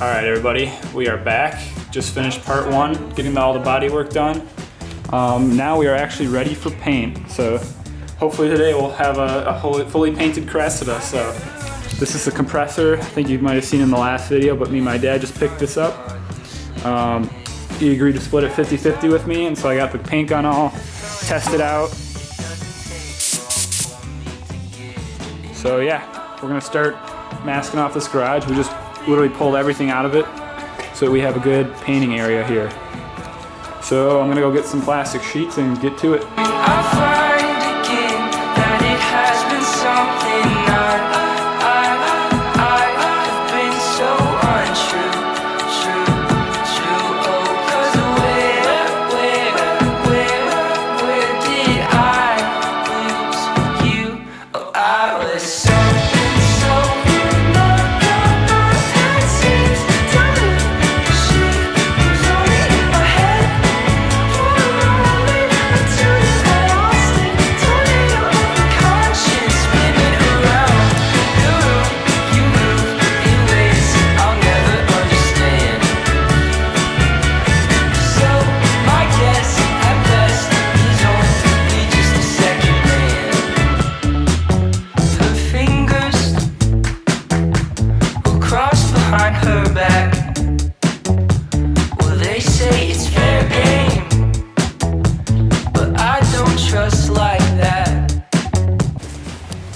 Alright everybody, we are back. Just finished part one, getting all the body work done. Now we are actually ready for paint. So hopefully today we'll have a fully painted Cressida. So this is the compressor. I think you might have seen in the last video, but me and my dad just picked this up. He agreed to split it 50-50 with me, and so I got the paint gun all tested out. So yeah, we're gonna start masking off this garage. We just literally pulled everything out of it so that we have a good painting area here. So I'm gonna go get some plastic sheets and get to it. I find again that it has been something I've been so untrue, true. Oh, 'cause where did I lose you? Oh, I was something so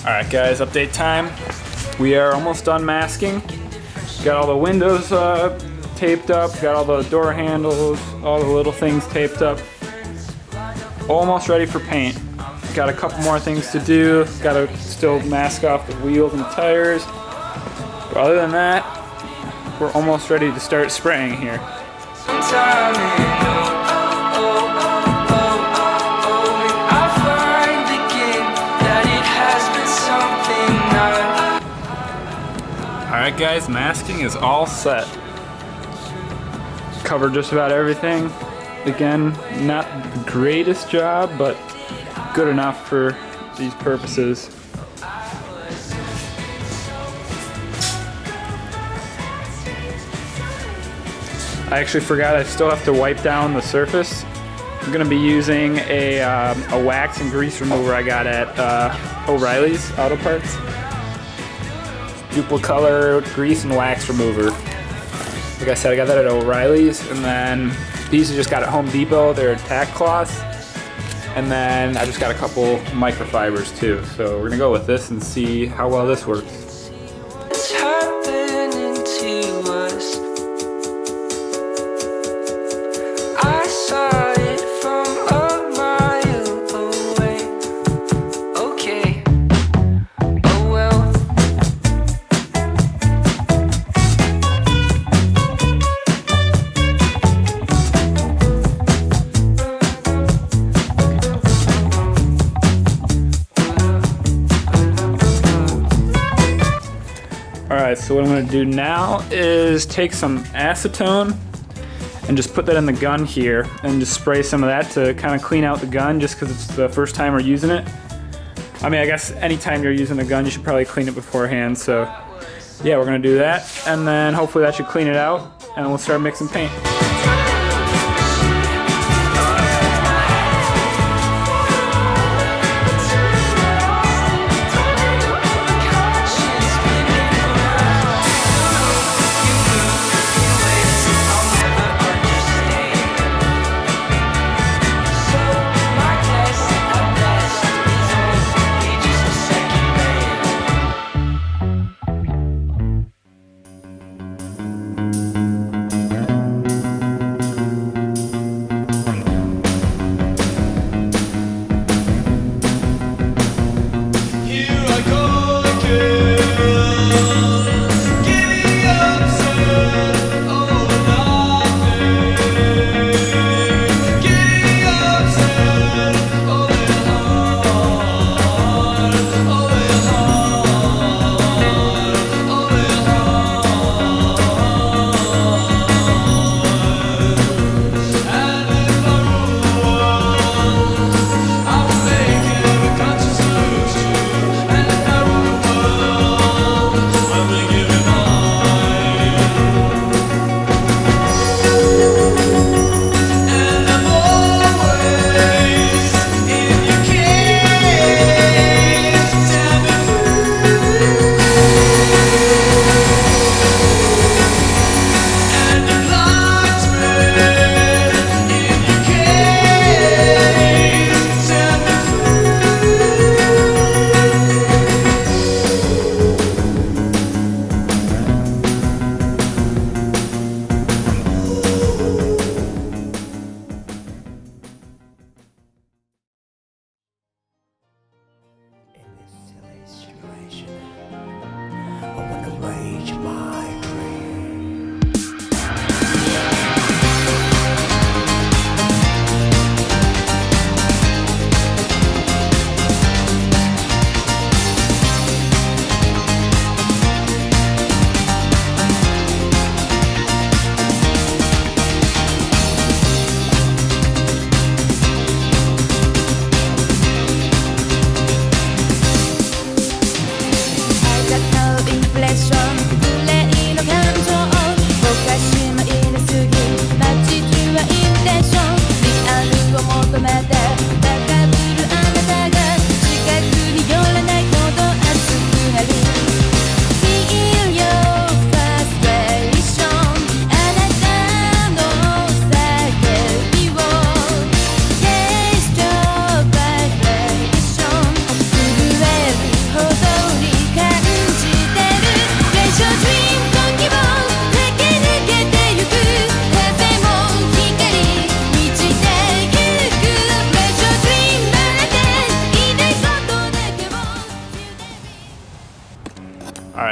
Alright guys, update time. We are almost done masking. Got all the windows taped up, got all the door handles, all the little things taped up. Almost ready for paint. Got a couple more things to do. Got to still mask off the wheels and the tires. But other than that, we're almost ready to start spraying here. Alright guys, masking is all set. Covered just about everything. Again, not the greatest job, but good enough for these purposes. I actually forgot I still have to wipe down the surface. I'm going to be using a wax and grease remover I got at O'Reilly's Auto Parts. Duplicolor grease and wax remover. Like I said, I got that at O'Reilly's, and then these I just got at Home Depot. They're tack cloths, and then I just got a couple microfibers too. So we're gonna go with this and see how well this works. It's happening to us. I saw it from a mile away. Okay. Oh well. Alright, so what I'm going to do now is take some acetone and just put that in the gun here and just spray some of that to kind of clean out the gun, just because it's the first time we're using it. I mean, I guess anytime you're using a gun you should probably clean it beforehand, so yeah, we're going to do that, and then hopefully that should clean it out and we'll start mixing paint.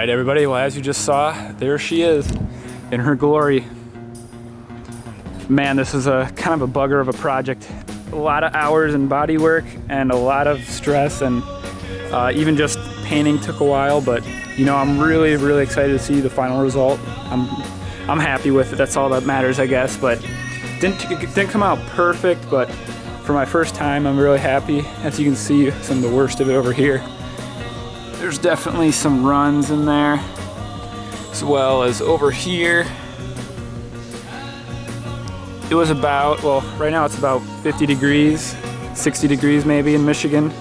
Alright everybody, well as you just saw, there she is in her glory. Man, this is a kind of a bugger of a project. A lot of hours and body work and a lot of stress, and even just painting took a while, but you know, I'm really excited to see the final result. I'm happy with it, that's all that matters I guess, but didn't come out perfect, but for my first time I'm really happy. As you can see, some of the worst of it over here. There's definitely some runs in there, as well as over here. It was about, well, right now it's about 50 degrees, 60 degrees maybe in Michigan.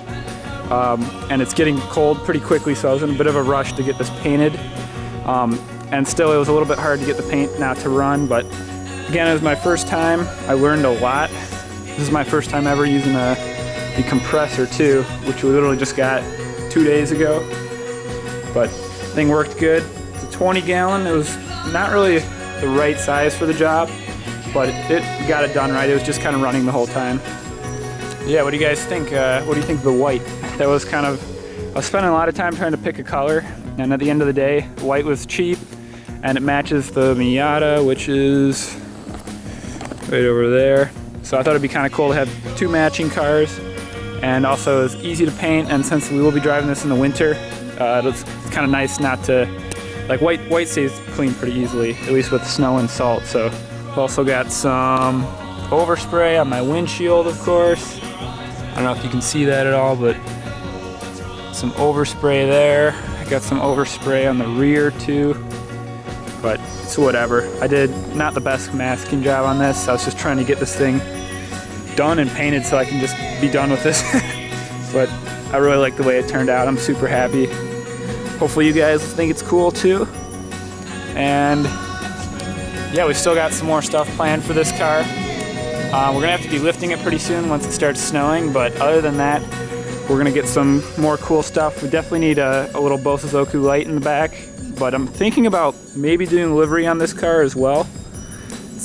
And it's getting cold pretty quickly, so I was in a bit of a rush to get this painted. And still, it was a little bit hard to get the paint not to run, but again, it was my first time. I learned a lot. This is my first time ever using the compressor too, which we literally just got 2 days ago, but thing worked good. It's a 20 gallon. It was not really the right size for the job, but it got it done right. It was just kind of running the whole time. Yeah, what do you guys think? What do you think of the white? That was kind of, I was spending a lot of time trying to pick a color, and at the end of the day, white was cheap, and it matches the Miata, which is right over there. So I thought it'd be kind of cool to have two matching cars. And also it's easy to paint, and since we will be driving this in the winter, it's kind of nice not to, like white stays clean pretty easily, at least with snow and salt. So I've also got some overspray on my windshield, of course. I don't know if you can see that at all, but some overspray there. I got some overspray on the rear too, but it's whatever. I did not the best masking job on this. I was just trying to get this thing done and painted so I can just be done with this. But I really like the way it turned out. I'm super happy. Hopefully you guys think it's cool too. And yeah, we still got some more stuff planned for this car. We're gonna have to be lifting it pretty soon once it starts snowing, but other than that, we're gonna get some more cool stuff. We definitely need a little Bosozoku light in the back, but I'm thinking about maybe doing livery on this car as well.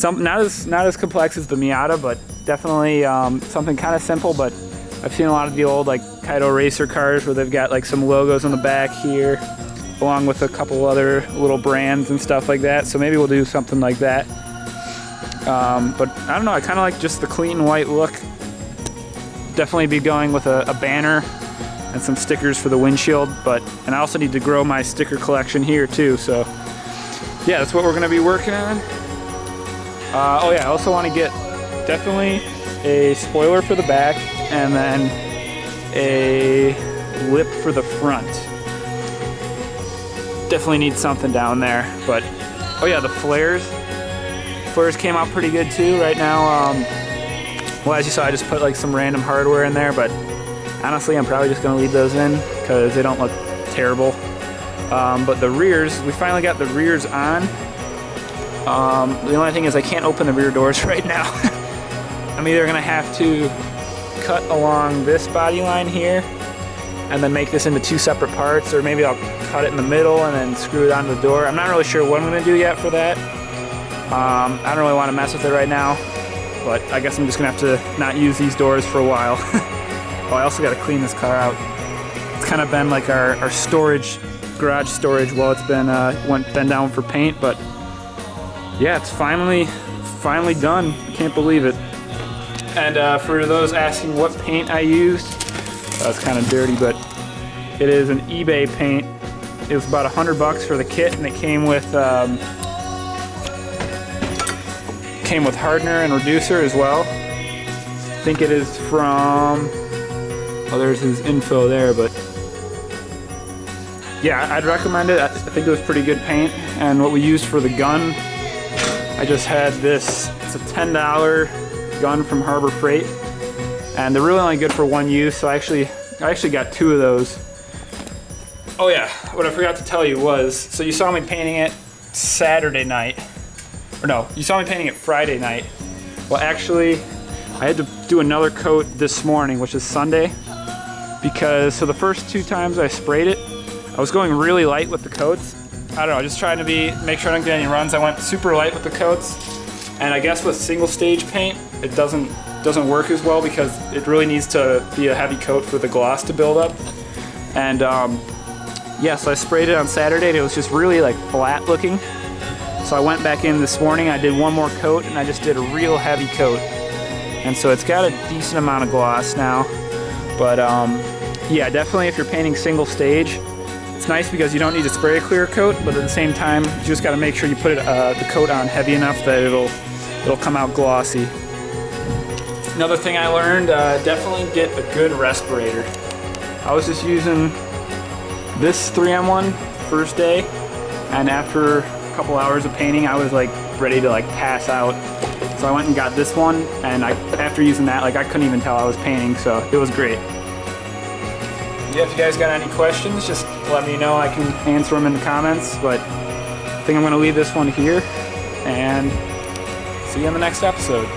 Not as complex as the Miata, but definitely something kind of simple. But I've seen a lot of the old like Kaido racer cars where they've got like some logos on the back here, along with a couple other little brands and stuff like that. So maybe we'll do something like that. But I don't know, I kind of like just the clean white look. Definitely be going with a banner and some stickers for the windshield, and I also need to grow my sticker collection here too. So yeah, that's what we're gonna be working on. Oh yeah, I also want to get definitely a spoiler for the back and then a lip for the front. Definitely need something down there, but oh yeah, the flares came out pretty good too. Right now, well, as you saw, I just put like some random hardware in there, but honestly, I'm probably just gonna leave those in because they don't look terrible. But the rears, we finally got the rears on. The only thing is I can't open the rear doors right now. I'm either gonna have to cut along this body line here and then make this into two separate parts, or maybe I'll cut it in the middle and then screw it onto the door. I'm not really sure what I'm gonna do yet for that. I don't really want to mess with it right now, but I guess I'm just gonna have to not use these doors for a while. Oh, I also gotta clean this car out. It's kind of been like our storage, garage storage while it's been down for paint, but yeah, it's finally done. I can't believe it. And for those asking what paint I used, it's kind of dirty, but it is an eBay paint. It was about $100 for the kit, and it came with hardener and reducer as well. I think it is from, oh, there's his info there, but yeah, I'd recommend it. I think it was pretty good paint. And what we used for the gun, I just had this, it's a $10 gun from Harbor Freight, and they're really only good for one use, so I actually got two of those. Oh yeah, what I forgot to tell you was, so you saw me painting it Saturday night, or no, you saw me painting it Friday night. Well, actually, I had to do another coat this morning, which is Sunday, because so the first two times I sprayed it, I was going really light with the coats. I don't know, just trying to make sure I don't get any runs. I went super light with the coats, and I guess with single stage paint, it doesn't work as well because it really needs to be a heavy coat for the gloss to build up. And Yes, I sprayed it on Saturday and it was just really like flat looking. So I went back in this morning, I did one more coat, and I just did a real heavy coat. And so it's got a decent amount of gloss now. But yeah, definitely if you're painting single stage, it's nice because you don't need to spray a clear coat, but at the same time, you just gotta make sure you put the coat on heavy enough that it'll come out glossy. Another thing I learned, definitely get a good respirator. I was just using this 3M1 first day, and after a couple hours of painting, I was like ready to like pass out. So I went and got this one, and after using that, like I couldn't even tell I was painting, so it was great. Yeah, if you guys got any questions, just let me know. I can answer them in the comments, but I think I'm gonna leave this one here, and see you in the next episode.